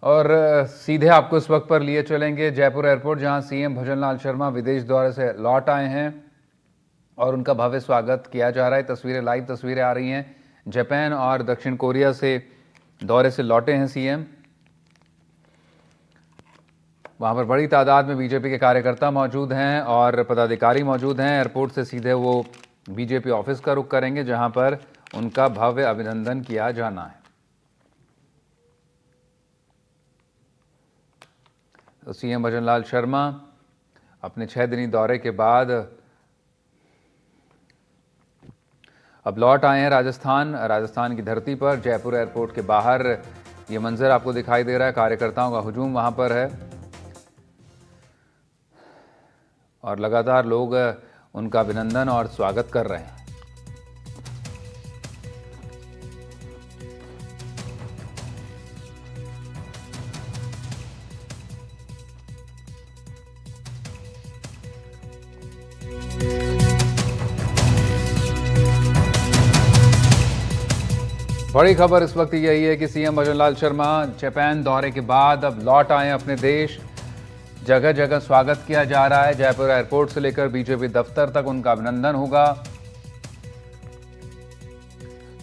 और सीधे आपको इस वक्त पर लिए चलेंगे जयपुर एयरपोर्ट, जहां सीएम भजनलाल शर्मा विदेश दौरे से लौट आए हैं और उनका भव्य स्वागत किया जा रहा है। तस्वीरें, लाइव तस्वीरें आ रही हैं। जापान और दक्षिण कोरिया से दौरे से लौटे हैं सीएम। वहां पर बड़ी तादाद में बीजेपी के कार्यकर्ता मौजूद हैं और पदाधिकारी मौजूद हैं। एयरपोर्ट से सीधे वो बीजेपी ऑफिस का रुख करेंगे, जहां पर उनका भव्य अभिनंदन किया जाना है। तो सीएम भजनलाल शर्मा अपने 6 दिनी दौरे के बाद अब लौट आए हैं राजस्थान की धरती पर। जयपुर एयरपोर्ट के बाहर ये मंजर आपको दिखाई दे रहा है। कार्यकर्ताओं का हुजूम वहां पर है और लगातार लोग उनका अभिनंदन और स्वागत कर रहे हैं। बड़ी खबर इस वक्त यही है कि सीएम भजनलाल शर्मा जापान दौरे के बाद अब लौट आए अपने देश। जगह जगह स्वागत किया जा रहा है। जयपुर एयरपोर्ट से लेकर बीजेपी दफ्तर तक उनका अभिनंदन होगा।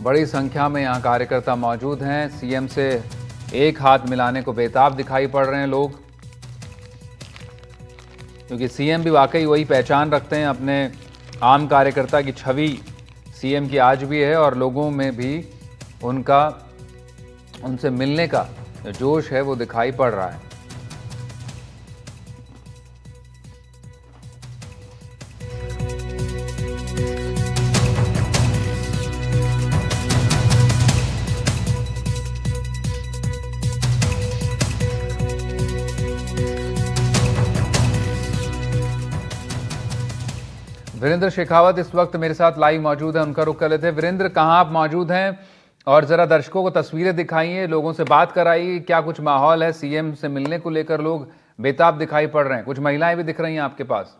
बड़ी संख्या में यहां कार्यकर्ता मौजूद हैं। सीएम से एक हाथ मिलाने को बेताब दिखाई पड़ रहे हैं लोग, क्योंकि सीएम भी वाकई वही पहचान रखते हैं। अपने आम कार्यकर्ता की छवि सीएम की आज भी है और लोगों में भी उनसे मिलने का जो जोश है वो दिखाई पड़ रहा है। वीरेंद्र शेखावत इस वक्त मेरे साथ लाइव मौजूद है, उनका रुख कर लेते हैं। वीरेंद्र, कहां आप मौजूद हैं और जरा दर्शकों को तस्वीरें दिखाइए, लोगों से बात कराइए। क्या कुछ माहौल है? सीएम से मिलने को लेकर लोग बेताब दिखाई पड़ रहे हैं, कुछ महिलाएं भी दिख रही हैं आपके पास।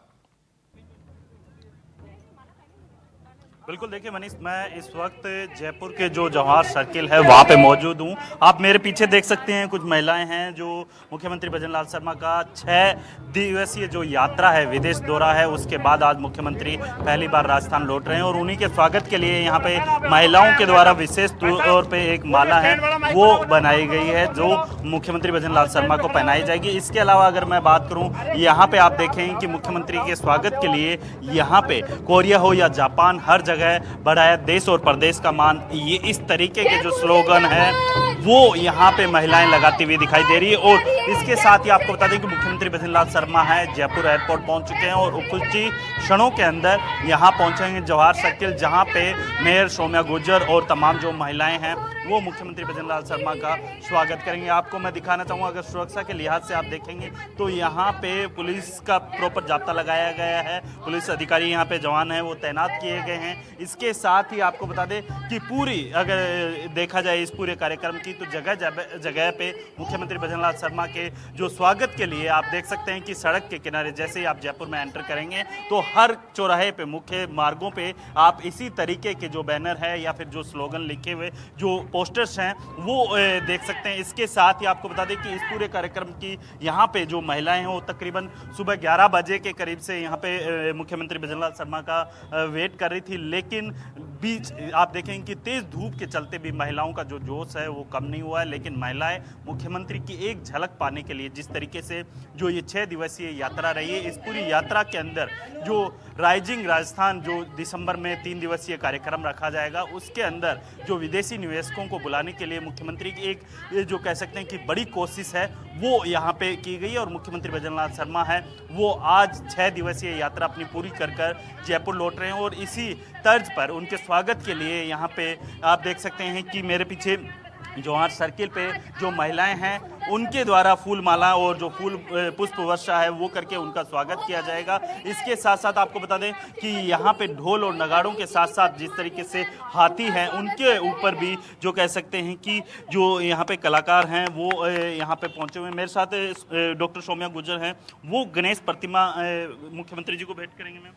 बिल्कुल, देखिए मनीष, मैं इस वक्त जयपुर के जो जवाहर सर्किल है वहाँ पे मौजूद हूँ। आप मेरे पीछे देख सकते हैं कुछ महिलाएं हैं जो मुख्यमंत्री भजनलाल शर्मा का 6 दिवसीय जो यात्रा है, विदेश दौरा है, उसके बाद आज मुख्यमंत्री पहली बार राजस्थान लौट रहे हैं और उन्हीं के स्वागत के लिए यहाँ पे महिलाओं के द्वारा विशेष तौर पर एक माला है वो बनाई गई है जो मुख्यमंत्री भजनलाल शर्मा को पहनाई जाएगी। इसके अलावा अगर मैं बात करूँ, यहाँ पे आप देखें कि मुख्यमंत्री के स्वागत के लिए यहाँ पे कोरिया हो या जापान, हर जगह बढ़ाया देश और प्रदेश का मान, ये इस तरीके के जो स्लोगन है वो यहाँ पे महिलाएं लगाती हुई दिखाई दे रही है। और इसके साथ ही आपको बता दें कि मुख्यमंत्री भजनलाल शर्मा है जयपुर एयरपोर्ट पहुंच चुके हैं और कुछ ही क्षणों के अंदर यहाँ पहुंचेंगे जवाहर सर्किल, जहाँ पे मेयर सौम्या गुर्जर और तमाम जो महिलाएं हैं वो मुख्यमंत्री भजनलाल शर्मा का स्वागत करेंगे। आपको मैं दिखाना चाहूँगा, अगर सुरक्षा के लिहाज से आप देखेंगे तो यहाँ पे पुलिस का प्रॉपर जाब्ता लगाया गया है। पुलिस अधिकारी यहाँ पे जवान हैं वो तैनात किए गए हैं। इसके साथ ही आपको बता दें कि पूरी अगर देखा जाए इस पूरे कार्यक्रम की तो जगह जगह पे मुख्यमंत्री भजनलाल शर्मा के जो स्वागत के लिए आप देख सकते हैं कि सड़क के किनारे जैसे ही आप जयपुर में एंटर करेंगे तो हर चौराहे पे, मुख्य मार्गों पे आप इसी तरीके के जो बैनर है या फिर जो स्लोगन लिखे हुए जो पोस्टर्स हैं वो देख सकते हैं। इसके साथ ही आपको बता दें कि इस पूरे कार्यक्रम की यहाँ पे जो महिलाएं हैं वो तकरीबन सुबह 11 बजे के करीब से यहाँ पे मुख्यमंत्री भजनलाल शर्मा का वेट कर रही थी, लेकिन बीच आप देखें कि तेज धूप के चलते भी महिलाओं का जो जोश है वो कम नहीं हुआ है। लेकिन महिलाएं मुख्यमंत्री की एक झलक पाने के लिए जिस तरीके से जो ये 6 दिवसीय यात्रा रही है, इस पूरी यात्रा के अंदर जो राइजिंग राजस्थान जो दिसंबर में 3 दिवसीय कार्यक्रम रखा जाएगा, उसके अंदर जो विदेशी निवेशकों को बुलाने के लिए मुख्यमंत्री की एक जो कह सकते हैं कि बड़ी कोशिश है वो यहाँ पे की गई है। और मुख्यमंत्री भजनलाल शर्मा है वो आज 6 दिवसीय यात्रा अपनी पूरी कर जयपुर लौट रहे हैं और इसी तर्ज पर उनके स्वागत के लिए यहाँ पे आप देख सकते हैं कि मेरे पीछे जवाहर सर्किल पे जो महिलाएं हैं उनके द्वारा फूल माला और जो फूल पुष्प वर्षा है वो करके उनका स्वागत किया जाएगा। इसके साथ साथ आपको बता दें कि यहाँ पे ढोल और नगाड़ों के साथ साथ जिस तरीके से हाथी हैं उनके ऊपर भी जो कह सकते हैं कि जो यहाँ पे कलाकार हैं वो यहाँ पे पहुँचे हुए। मेरे साथ डॉक्टर सौम्या गुर्जर हैं, वो गणेश प्रतिमा मुख्यमंत्री जी को भेंट करेंगे। मैम,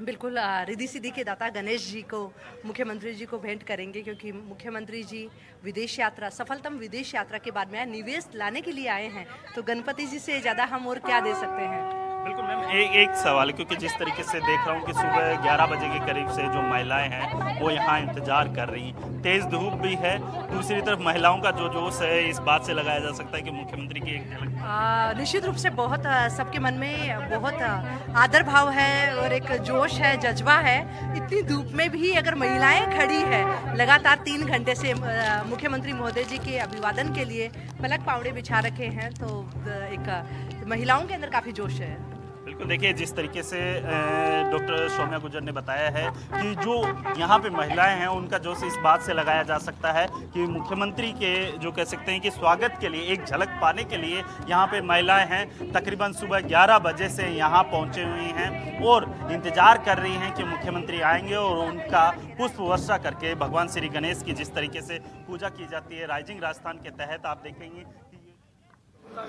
बिल्कुल रिद्धि सिद्धि के दाता गणेश जी को मुख्यमंत्री जी को भेंट करेंगे, क्योंकि मुख्यमंत्री जी विदेश यात्रा, सफलतम विदेश यात्रा के बाद में निवेश लाने के लिए आए हैं, तो गणपति जी से ज़्यादा हम और क्या दे सकते हैं। बिल्कुल मैम, एक सवाल है, क्योंकि जिस तरीके से देख रहा हूँ कि सुबह 11 बजे के करीब से जो महिलाएं हैं वो यहाँ इंतजार कर रही हैं, तेज़ धूप भी है, दूसरी तरफ महिलाओं का जो जोश है इस बात से लगाया जा सकता है कि मुख्यमंत्री की एक झलक निश्चित रूप से बहुत सबके मन में बहुत आदर भाव है और एक जोश है, जज्बा है। इतनी धूप में भी अगर महिलाएं खड़ी है लगातार 3 घंटे से मुख्यमंत्री महोदय जी के अभिवादन के लिए पलक पावड़े बिछा रखे हैं, तो एक महिलाओं के अंदर काफ़ी जोश है। बिल्कुल, देखिए जिस तरीके से डॉक्टर सौम्या गुर्जर ने बताया है कि जो यहाँ पे महिलाएं हैं उनका जोश इस बात से लगाया जा सकता है कि मुख्यमंत्री के जो कह सकते हैं कि स्वागत के लिए, एक झलक पाने के लिए यहाँ पे महिलाएं हैं, तकरीबन सुबह 11 बजे से यहाँ पहुँचे हुई हैं और इंतजार कर रही हैं कि मुख्यमंत्री आएंगे और उनका पुष्प वर्षा करके भगवान श्री गणेश की जिस तरीके से पूजा की जाती है राइजिंग राजस्थान के तहत, आप देखेंगे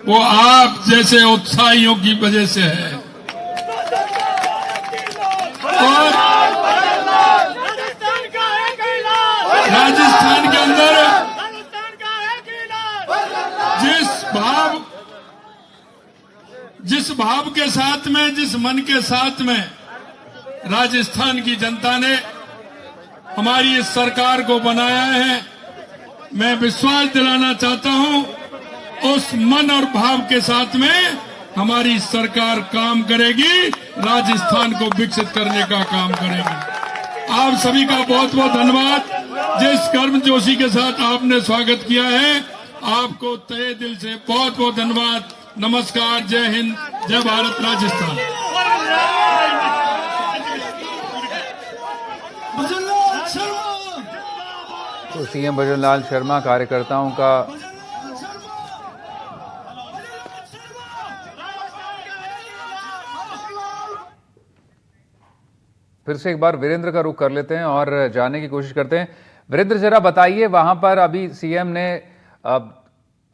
वो आप जैसे उत्साहियों की वजह से है। और राजस्थान के अंदर जिस भाव के साथ में, जिस मन के साथ में राजस्थान की जनता ने हमारी इस सरकार को बनाया है, मैं विश्वास दिलाना चाहता हूं उस मन और भाव के साथ में हमारी सरकार काम करेगी, राजस्थान को विकसित करने का काम करेगी। आप सभी का बहुत बहुत धन्यवाद। जिस गर्मजोशी के साथ आपने स्वागत किया है, आपको तहे दिल से बहुत बहुत धन्यवाद। नमस्कार, जय हिंद, जय भारत, राजस्थान। तो सीएम भजनलाल शर्मा कार्यकर्ताओं का फिर से एक बार वीरेंद्र का रुख कर लेते हैं और जानने की कोशिश करते हैं। वीरेंद्र, जरा बताइए, वहां पर अभी सीएम ने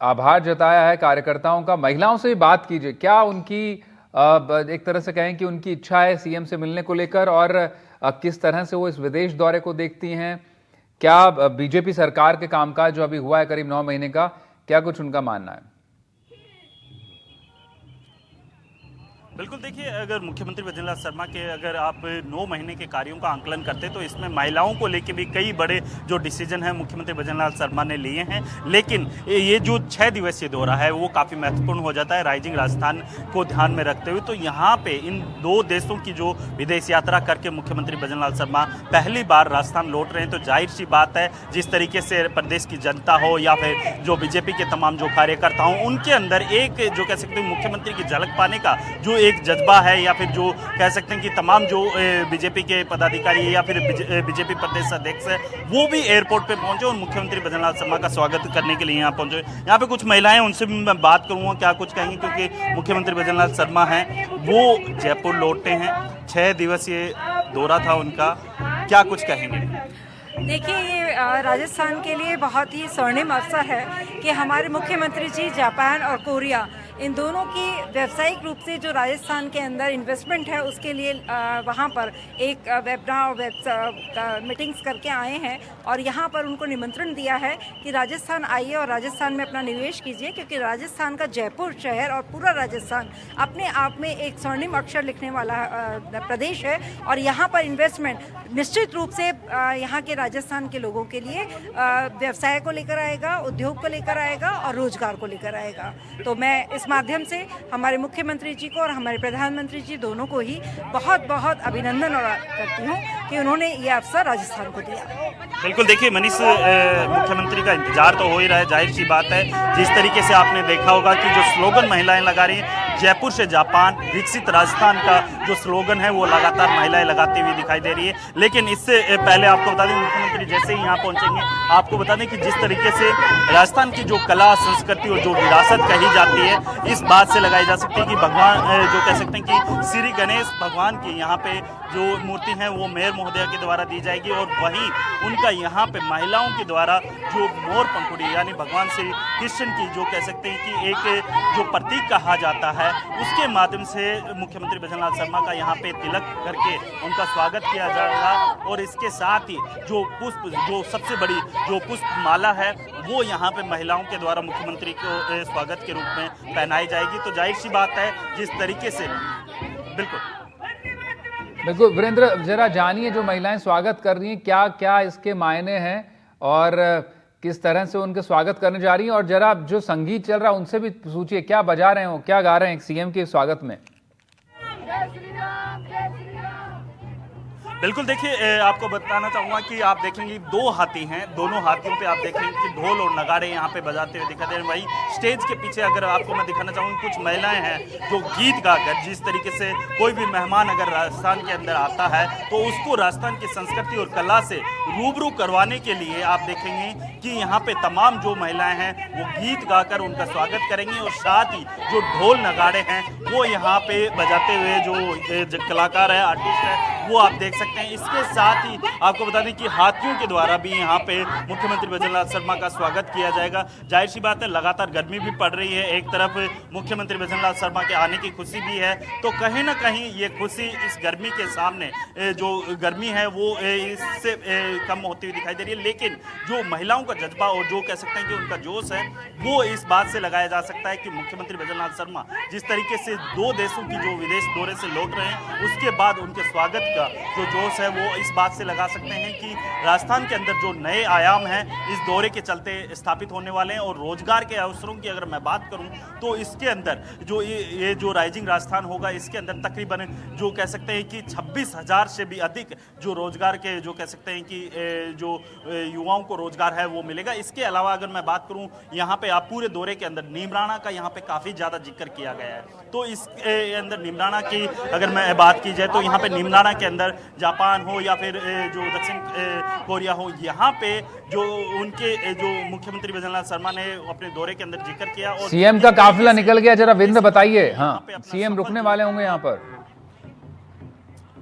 आभार जताया है कार्यकर्ताओं का, महिलाओं से भी बात कीजिए, क्या उनकी एक तरह से कहें कि उनकी इच्छा है सीएम से मिलने को लेकर, और किस तरह से वो इस विदेश दौरे को देखती हैं, क्या बीजेपी सरकार के कामकाज जो अभी हुआ है करीब 9 महीने का, क्या कुछ उनका मानना है? बिल्कुल, देखिए अगर मुख्यमंत्री भजनलाल शर्मा के अगर आप 9 महीने के कार्यों का आंकलन करते तो इसमें महिलाओं को लेकर भी कई बड़े जो डिसीजन हैं मुख्यमंत्री भजनलाल शर्मा ने लिए हैं, लेकिन ये जो 6 दिवसीय दौरा है वो काफ़ी महत्वपूर्ण हो जाता है राइजिंग राजस्थान को ध्यान में रखते हुए। तो यहाँ पे इन 2 देशों की जो विदेश यात्रा करके मुख्यमंत्री भजनलाल शर्मा पहली बार राजस्थान लौट रहे हैं, तो जाहिर सी बात है जिस तरीके से प्रदेश की जनता हो या फिर जो बीजेपी के तमाम जो कार्यकर्ता हों, उनके अंदर एक जो कह सकते हैं मुख्यमंत्री की झलक पाने का जो एक जज्बा है, या फिर जो कह सकते हैं कि तमाम जो बीजेपी के पदाधिकारी या फिर बीजेपी प्रदेश अध्यक्ष है वो भी एयरपोर्ट पे पहुंचे और मुख्यमंत्री भजनलाल शर्मा का स्वागत करने के लिए यहाँ पहुंचे। यहाँ पे कुछ महिलाएं, उनसे भी मैं बात करूंगा क्या कुछ कहेंगी, क्योंकि मुख्यमंत्री भजनलाल शर्मा हैं वो जयपुर लौटे हैं, 6 दिवसीय दौरा था उनका, क्या कुछ कहेंगे? देखिए, ये राजस्थान के लिए बहुत ही स्वर्णिम अवसर है कि हमारे मुख्यमंत्री जी जापान और कोरिया इन दोनों की व्यावसायिक रूप से जो राजस्थान के अंदर इन्वेस्टमेंट है उसके लिए वहाँ पर एक वेबिनार मीटिंग्स करके आए हैं और यहाँ पर उनको निमंत्रण दिया है कि राजस्थान आइए और राजस्थान में अपना निवेश कीजिए, क्योंकि राजस्थान का जयपुर शहर और पूरा राजस्थान अपने आप में एक स्वर्णिम अक्षर लिखने वाला प्रदेश है और यहाँ पर इन्वेस्टमेंट निश्चित रूप से यहाँ के राजस्थान के लोगों के लिए व्यवसाय को लेकर आएगा, उद्योग को लेकर आएगा और रोजगार को लेकर आएगा। तो मैं इस माध्यम से हमारे मुख्यमंत्री जी को और हमारे प्रधानमंत्री जी दोनों को ही बहुत बहुत अभिनंदन करती हूँ कि उन्होंने ये अवसर राजस्थान को दिया। बिल्कुल, देखिए मनीष, मुख्यमंत्री का इंतजार तो हो ही रहा है, जाहिर सी बात है जिस तरीके से आपने देखा होगा कि जो स्लोगन महिलाएं लगा रही हैं, जयपुर से जापान विकसित राजस्थान का जो स्लोगन है वो लगातार महिलाएं लगाती हुई दिखाई दे रही है। लेकिन इससे पहले आपको बता दें, मुख्यमंत्री जैसे ही यहाँ पहुंचेंगे आपको बता दें कि जिस तरीके से राजस्थान की जो कला संस्कृति और जो विरासत कही जाती है, इस बात से लगाई जा सकती है कि भगवान जो कह सकते हैं कि श्री गणेश भगवान की यहाँ पे जो मूर्ति है वो मेयर महोदया के द्वारा दी जाएगी और वहीं उनका यहाँ पे महिलाओं के द्वारा जो मोर पंखुड़ी यानी भगवान श्री कृष्ण की जो कह सकते हैं कि एक जो प्रतीक कहा जाता है है उसके माध्यम से मुख्यमंत्री भजनलाल शर्मा का यहाँ पे तिलक करके उनका स्वागत किया जाएगा। और इसके साथ ही जो पुष्प, जो सबसे बड़ी जो पुष्प माला है वो यहाँ पे महिलाओं के द्वारा मुख्यमंत्री को स्वागत के रूप में पहनाई जाएगी। तो जाहिर सी बात है जिस तरीके से बिल्कुल वीरेंद्र, जरा जानिए जो महिलाएं स्वागत कर रही हैं क्या क्या इसके मायने हैं और किस तरह से उनके स्वागत करने जा रही हैं, और जरा जो संगीत चल रहा है उनसे भी पूछिए क्या बजा रहे हो, क्या गा रहे हैं सीएम के स्वागत में। बिल्कुल देखिए, आपको बताना चाहूँगा कि आप देखेंगे 2 हाथी हैं, दोनों हाथियों पे आप देखेंगे कि ढोल और नगाड़े यहाँ पे बजाते हुए दिखाई दे रहे हैं। वही स्टेज के पीछे अगर आपको मैं दिखाना चाहूँगा कुछ महिलाएं हैं जो गीत गाकर, जिस तरीके से कोई भी मेहमान अगर राजस्थान के अंदर आता है तो उसको राजस्थान की संस्कृति और कला से रूबरू करवाने के लिए आप देखेंगे कि यहाँ पे तमाम जो महिलाएं हैं वो गीत गाकर उनका स्वागत करेंगी। और साथ ही जो ढोल नगाड़े हैं वो यहाँ पे बजाते हुए जो कलाकार है, आर्टिस्ट है, वो आप देख सकते हैं। इसके साथ ही आपको बता दें कि हाथियों के द्वारा भी यहाँ पे मुख्यमंत्री भजनलाल शर्मा का स्वागत किया जाएगा। जाहिर सी बात है लगातार गर्मी भी पड़ रही है, एक तरफ मुख्यमंत्री भजनलाल शर्मा के आने की खुशी भी है, तो कहीं ना कहीं ये खुशी इस गर्मी के सामने जो गर्मी है वो इससे कम होती हुई दिखाई दे रही है। लेकिन जो महिलाओं का जज्बा और जो कह सकते हैं कि उनका जोश है वो इस बात से लगाया जा सकता है कि मुख्यमंत्री भजनलाल शर्मा जिस तरीके से 2 देशों की जो विदेश दौरे से लौट रहे हैं उसके बाद उनके स्वागत का जो जोश है वो इस बात से लगा सकते हैं कि राजस्थान के अंदर जो नए आयाम हैं इस दौरे के चलते स्थापित होने वाले हैं। और रोजगार के अवसरों की अगर मैं बात करूं तो इसके अंदर जो ये जो राइजिंग राजस्थान होगा इसके अंदर तकरीबन जो कह सकते हैं कि 26,000 से भी अधिक जो रोजगार के जो कह सकते हैं कि जो युवाओं को रोजगार है वो मिलेगा। इसके अलावा अगर मैं बात करूं यहाँ पे आप पूरे दौरे के अंदर नीमराना का यहाँ पे काफ़ी ज़्यादा जिक्र किया गया है। तो इस अंदर नीमराना की अगर मैं बात की जाए तो यहाँ पे नीमराना के अंदर जापान हो या फिर जो दक्षिण कोरिया हो, यहाँ पे जो उनके जो मुख्यमंत्री भजनलाल शर्मा ने अपने दौरे के अंदर जिक्र किया। और सीएम का काफिला निकल गया, जरा वीरेंद्र बताइए। हाँ, सीएम रुकने वाले होंगे यहाँ पर।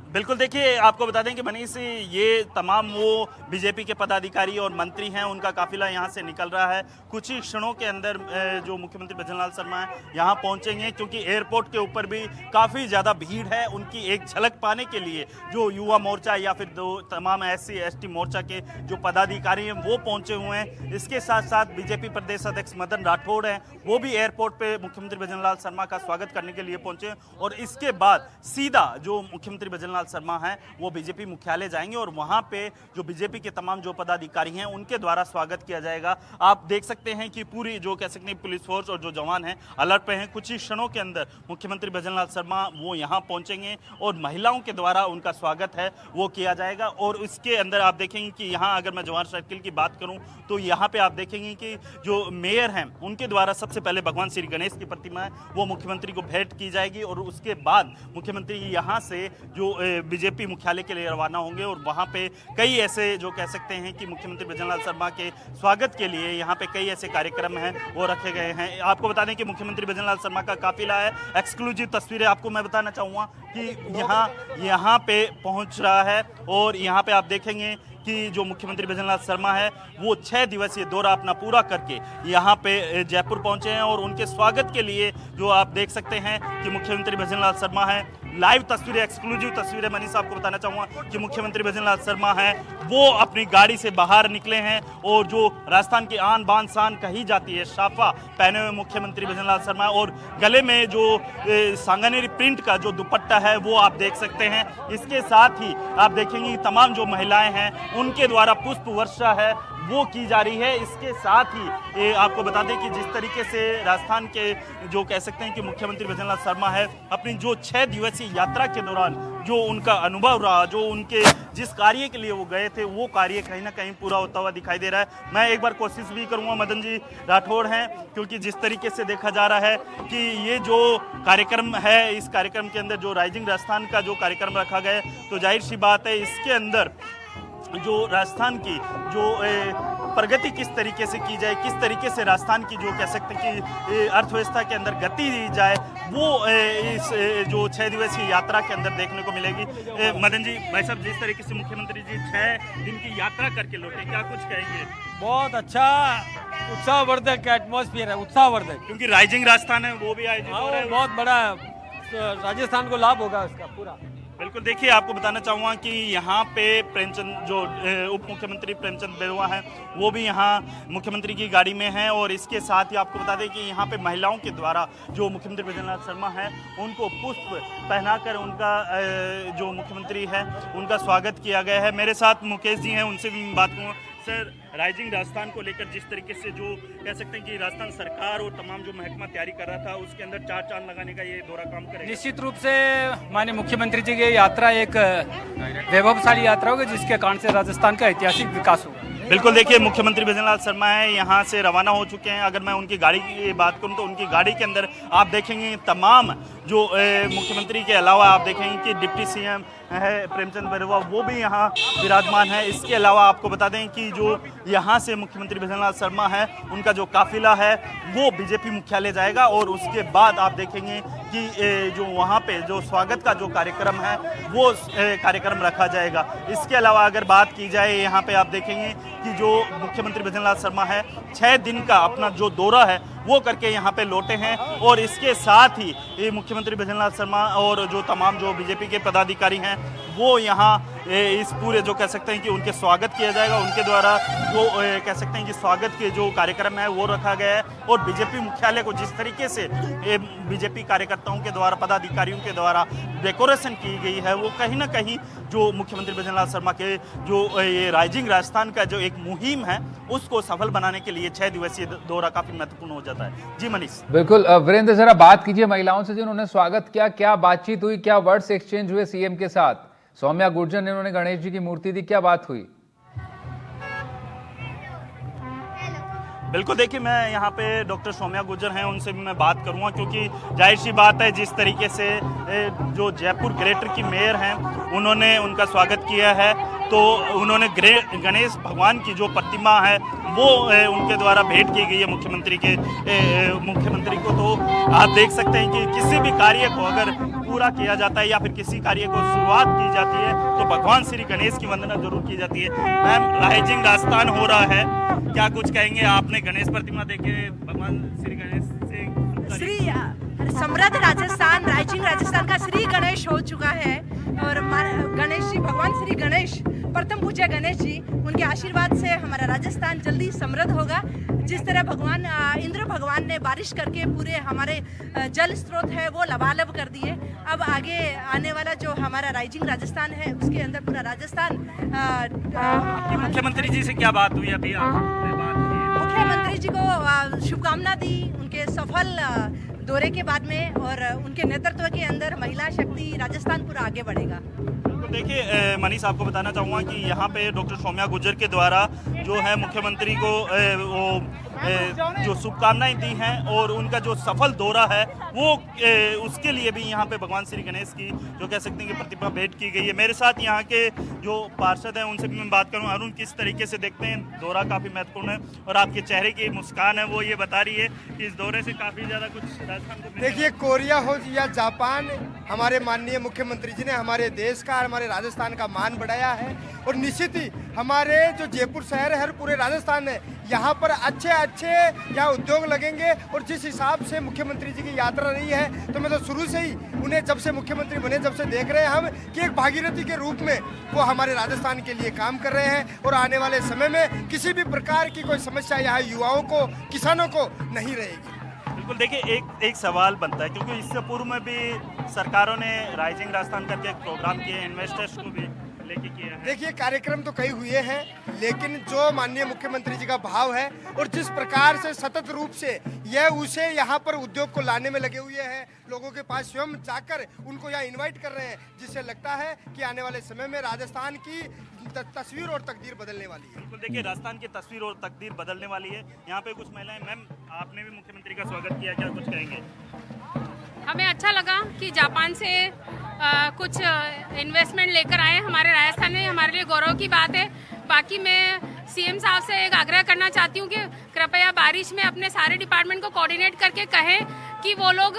बिल्कुल देखिए, आपको बता दें कि मनीष ये तमाम वो बीजेपी के पदाधिकारी और मंत्री हैं उनका काफिला यहाँ से निकल रहा है। कुछ ही क्षणों के अंदर जो मुख्यमंत्री भजनलाल शर्मा है यहाँ पहुँचेंगे, क्योंकि एयरपोर्ट के ऊपर भी काफ़ी ज़्यादा भीड़ है। उनकी एक झलक पाने के लिए जो युवा मोर्चा या फिर तमाम SC ST मोर्चा के जो पदाधिकारी हैं वो पहुँचे हुए हैं। इसके साथ साथ बीजेपी प्रदेश अध्यक्ष मदन राठौड़ हैं, वो भी एयरपोर्ट पर मुख्यमंत्री भजनलाल शर्मा का स्वागत करने के लिए पहुँचे। और इसके बाद सीधा जो मुख्यमंत्री भजनलाल शर्मा हैं वो बीजेपी मुख्यालय जाएंगे और वहां पे जो बीजेपी के तमाम जो पदाधिकारी हैं उनके द्वारा स्वागत किया जाएगा। आप देख सकते हैं कि पूरी जो कह सकते हैं पुलिस फोर्स और जो जवान हैं अलर्ट पे हैं। कुछ ही क्षणों के अंदर मुख्यमंत्री भजनलाल शर्मा वो यहां पहुंचेंगे और महिलाओं के द्वारा उनका स्वागत है वो किया जाएगा। और इसके अंदर आप देखेंगे कि यहाँ अगर मैं जवाहर सर्किल की बात करूँ तो यहाँ पे आप देखेंगे कि जो मेयर हैं उनके द्वारा सबसे पहले भगवान श्री गणेश की प्रतिमा है वो मुख्यमंत्री को भेंट की जाएगी। और उसके बाद मुख्यमंत्री यहाँ से जो बीजेपी मुख्यालय के लिए रवाना होंगे और वहाँ पे कई ऐसे जो कह सकते हैं कि मुख्यमंत्री भजनलाल शर्मा के स्वागत के लिए यहाँ पे कई ऐसे कार्यक्रम हैं वो रखे गए हैं। आपको बता दें कि मुख्यमंत्री भजनलाल शर्मा का काफिला है। एक्सक्लूसिव तस्वीरें आपको मैं बताना चाहूँगा कि यहाँ पे पहुँच रहा है और यहाँ पे आप देखेंगे कि जो मुख्यमंत्री भजनलाल शर्मा है वो 6 दिवसीय दौरा अपना पूरा करके यहाँ पे जयपुर पहुँचे हैं। और उनके स्वागत के लिए जो आप देख सकते हैं कि मुख्यमंत्री भजनलाल शर्मा है। लाइव तस्वीरें, एक्सक्लूसिव तस्वीरें मनीष आपको बताना चाहूँगा कि मुख्यमंत्री भजनलाल शर्मा है वो अपनी गाड़ी से बाहर निकले हैं और जो राजस्थान की आन बान शान कही जाती है साफा पहने हुए मुख्यमंत्री भजनलाल शर्मा और गले में जो सांगानेरी प्रिंट का जो दुपट्टा है वो आप देख सकते हैं। इसके साथ ही आप देखेंगे तमाम जो महिलाएं हैं उनके द्वारा पुष्प वर्षा है वो की जा रही है। इसके साथ ही आपको बता दें कि जिस तरीके से राजस्थान के जो कह सकते हैं कि मुख्यमंत्री भजनलाल शर्मा है अपनी जो 6 दिवसीय यात्रा के दौरान जो उनका अनुभव रहा, जो उनके जिस कार्य के लिए वो गए थे वो कार्य कहीं ना कहीं पूरा होता हुआ दिखाई दे रहा है। मैं एक बार कोशिश भी करूंगा, मदन जी राठौड़ हैं, क्योंकि जिस तरीके से देखा जा रहा है कि ये जो कार्यक्रम है इस कार्यक्रम के अंदर जो राइजिंग राजस्थान का जो कार्यक्रम रखा गया है तो जाहिर सी बात है इसके अंदर जो राजस्थान की जो प्रगति किस तरीके से की जाए, किस तरीके से राजस्थान की जो कह सकते हैं कि अर्थव्यवस्था के अंदर गति दी जाए वो इस जो 6 दिवसीय यात्रा के अंदर देखने को मिलेगी। मदन जी, भाई साहब, जिस तरीके से मुख्यमंत्री जी 6 दिन की यात्रा करके लौटे, क्या कुछ कहेंगे? बहुत अच्छा उत्साहवर्धक एटमॉस्फेयर है, उत्साहवर्धक। क्योंकि राइजिंग राजस्थान है वो भी आयोजित हाँ, हो रहा है। बहुत बड़ा राजस्थान को लाभ होगा इसका पूरा। बिल्कुल, देखिए आपको बताना चाहूँगा कि यहाँ पे प्रेमचंद जो उप मुख्यमंत्री प्रेमचंद बेरुआ हैं वो भी यहाँ मुख्यमंत्री की गाड़ी में हैं। और इसके साथ ही आपको बता दें कि यहाँ पे महिलाओं के द्वारा जो मुख्यमंत्री भजनलाल शर्मा हैं उनको पुष्प पहनाकर उनका जो मुख्यमंत्री है उनका स्वागत किया गया है। मेरे साथ मुकेश जी हैं, उनसे भी बात करूँगा। सर, राइजिंग राजस्थान को लेकर जिस तरीके से जो कह सकते हैं कि राजस्थान सरकार और तमाम जो महकमा तैयारी कर रहा था उसके अंदर चार चांद लगाने का ये दौरा काम करेगा। निश्चित रूप से माननीय मुख्यमंत्री जी की यात्रा एक वैभवशाली यात्रा होगी जिसके कारण से राजस्थान का ऐतिहासिक विकास होगा। बिल्कुल, देखिए मुख्यमंत्री भजनलाल शर्मा है यहाँ से रवाना हो चुके हैं। अगर मैं उनकी गाड़ी की बात करूँ तो उनकी गाड़ी के अंदर आप देखेंगे तमाम जो मुख्यमंत्री के अलावा आप देखेंगे कि डिप्टी सीएम है प्रेमचंद बेरुआ वो भी यहाँ विराजमान है। इसके अलावा आपको बता दें कि जो यहाँ से मुख्यमंत्री भजनलाल शर्मा है उनका जो काफिला है वो बीजेपी मुख्यालय जाएगा और उसके बाद आप देखेंगे कि जो वहाँ पे जो स्वागत का जो कार्यक्रम है वो कार्यक्रम रखा जाएगा। इसके अलावा अगर बात की जाए यहाँ पे आप देखेंगे कि जो मुख्यमंत्री भजनलाल शर्मा है 6 दिन का अपना जो दौरा है वो करके यहाँ पे लौटे हैं। और इसके साथ ही ये मुख्यमंत्री भजनलाल शर्मा और जो तमाम जो बीजेपी के पदाधिकारी हैं वो यहाँ इस पूरे जो कह सकते हैं कि उनके स्वागत किया जाएगा। उनके द्वारा वो कह सकते हैं कि स्वागत के जो कार्यक्रम है वो रखा गया है। और बीजेपी मुख्यालय को जिस तरीके से बीजेपी कार्यकर्ताओं के द्वारा पदाधिकारियों के द्वारा डेकोरेशन की गई है वो कहीं ना कहीं जो मुख्यमंत्री भजनलाल शर्मा के जो ये राइजिंग राजस्थान का जो एक मुहिम है उसको सफल बनाने के लिए 6 दिवसीय दौरा काफी महत्वपूर्ण हो जाता है। जी मनीष। बिल्कुल वीरेंद्र, जरा बात कीजिए महिलाओं से जिन्होंने स्वागत किया, क्या बातचीत हुई, क्या वर्ड्स एक्सचेंज हुए सीएम के साथ? सौम्या गुर्जर ने उन्होंने गणेश जी की मूर्ति दी, क्या बात हुई? बिल्कुल, देखिए मैं यहाँ पे डॉक्टर सौम्या गुर्जर हैं उनसे भी मैं बात करूँगा क्योंकि जाहिर सी बात है जिस तरीके से जो जयपुर ग्रेटर की मेयर हैं उन्होंने उनका स्वागत किया है तो उन्होंने गणेश भगवान की जो प्रतिमा है वो उनके द्वारा भेंट की गई है मुख्यमंत्री को। तो आप देख सकते हैं कि किसी भी कार्य को अगर पूरा किया जाता है या फिर किसी कार्य को शुरुआत की जाती है तो भगवान श्री गणेश की वंदना जरूर की जाती है। मैम, राइजिंग राजस्थान हो रहा है, क्या कुछ कहेंगे? आपने गणेश प्रतिमा देखे, भगवान श्री गणेश से श्री समृद्ध राजस्थान, राइजिंग राजस्थान का श्री गणेश हो चुका है। और गणेश जी, भगवान श्री गणेश, प्रथम पूज्य गणेश जी, उनके आशीर्वाद से हमारा राजस्थान जल्दी समृद्ध होगा। जिस तरह भगवान इंद्र भगवान ने बारिश करके पूरे हमारे जल स्रोत है वो लबालब कर दिए, अब आगे आने वाला जो हमारा राइजिंग राजस्थान है उसके अंदर पूरा राजस्थान। मुख्यमंत्री जी से क्या बात हुई अभी आपने बात की? मुख्यमंत्री जी को शुभकामना दी उनके सफल दौरे के बाद में, और उनके नेतृत्व के अंदर महिला शक्ति राजस्थान पूरा आगे बढ़ेगा। तो देखिए मनीष, आपको बताना चाहूँगा कि यहाँ पे डॉक्टर सौम्या गुर्जर के द्वारा जो है मुख्यमंत्री को जो शुभकामनाएं दी हैं और उनका जो सफल दौरा है वो उसके लिए भी यहाँ पे भगवान श्री गणेश की जो कह सकते हैं कि प्रतिमा भेंट की गई है। मेरे साथ यहाँ के जो पार्षद हैं उनसे भी मैं बात करूँ। अरुण, किस तरीके से देखते हैं? दौरा काफ़ी महत्वपूर्ण है और आपके चेहरे की मुस्कान है वो ये बता रही है कि इस दौरे से काफ़ी ज़्यादा कुछ राजस्थान को। देखिए, कोरिया हो या जापान, हमारे माननीय मुख्यमंत्री जी ने हमारे देश का, हमारे राजस्थान का मान बढ़ाया है। और निश्चित ही हमारे जो जयपुर शहर है, पूरे राजस्थान में यहाँ पर अच्छे यहाँ उद्योग लगेंगे। और जिस हिसाब से मुख्यमंत्री जी की यात्रा रही है तो मैं तो शुरू से ही उन्हें जब से मुख्यमंत्री बने जब से देख रहे हैं हम कि एक भागीरथी के रूप में वो हमारे राजस्थान के लिए काम कर रहे हैं। और आने वाले समय में किसी भी प्रकार की कोई समस्या यहाँ युवाओं को, किसानों को नहीं रहेगी। बिल्कुल, देखिए एक सवाल बनता है क्योंकि इससे पूर्व में भी सरकारों ने राइजिंग राजस्थान करके एक प्रोग्राम किए, इन्वेस्टर्स को भी लेके किया है। देखिए, कार्यक्रम तो कई हुए हैं लेकिन जो माननीय मुख्यमंत्री जी का भाव है और जिस प्रकार से सतत रूप से यह उसे यहाँ पर उद्योग को लाने में लगे हुए हैं, लोगों के पास स्वयं जाकर उनको यहाँ इनवाइट कर रहे हैं, जिससे लगता है कि आने वाले समय में राजस्थान की तस्वीर और तकदीर बदलने वाली है। बिल्कुल, देखिए राजस्थान की तस्वीर और तकदीर बदलने वाली है। यहाँ पे कुछ महिलाएं। मैम, आपने भी मुख्यमंत्री का स्वागत किया, क्या कुछ कहेंगे? हमें अच्छा लगा कि जापान से कुछ इन्वेस्टमेंट लेकर आए हमारे राजस्थान में, हमारे लिए गौरव की बात है। बाकी मैं सीएम साहब से एक आग्रह करना चाहती हूँ कि कृपया बारिश में अपने सारे डिपार्टमेंट को कोऑर्डिनेट करके कहें कि वो लोग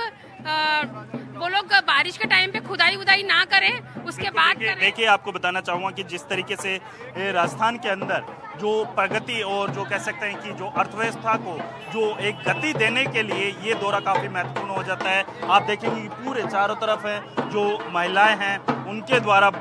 वो लोग बारिश के टाइम पे खुदाई उदाई ना करें, उसके बाद करें। देखिए आपको बताना चाहूँगा कि जिस तरीके से राजस्थान के अंदर जो प्रगति और जो कह सकते हैं कि जो अर्थव्यवस्था को जो एक गति देने के लिए ये दौरा काफ़ी महत्वपूर्ण हो जाता है। आप देखेंगे कि पूरे चारों तरफ है जो महिलाएं हैं उनके द्वारा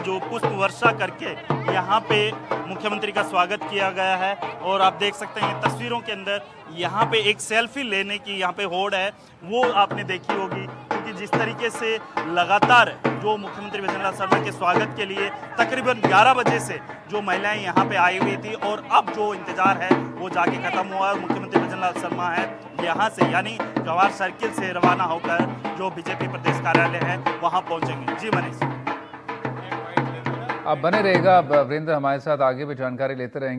जो पुष्प वर्षा करके यहाँ पे मुख्यमंत्री का स्वागत किया गया है। और आप देख सकते हैं तस्वीरों के अंदर यहाँ पे एक सेल्फी लेने की यहाँ पे होड़ है, वो आपने देखी होगी, क्योंकि जिस तरीके से लगातार जो मुख्यमंत्री भजनलाल शर्मा के स्वागत के लिए तकरीबन 11 बजे से जो महिलाएं यहाँ पे आई हुई थी और अब जो इंतजार है वो जाके खत्म हुआ और मुख्यमंत्री भजनलाल शर्मा है यहाँ से यानी जवाहर सर्किल से रवाना होकर जो बीजेपी प्रदेश कार्यालय है वहाँ पहुँचेंगे। जी मनीष, आप बने रहेगा वीरेंद्र हमारे साथ, आगे भी जानकारी लेते रहेंगे।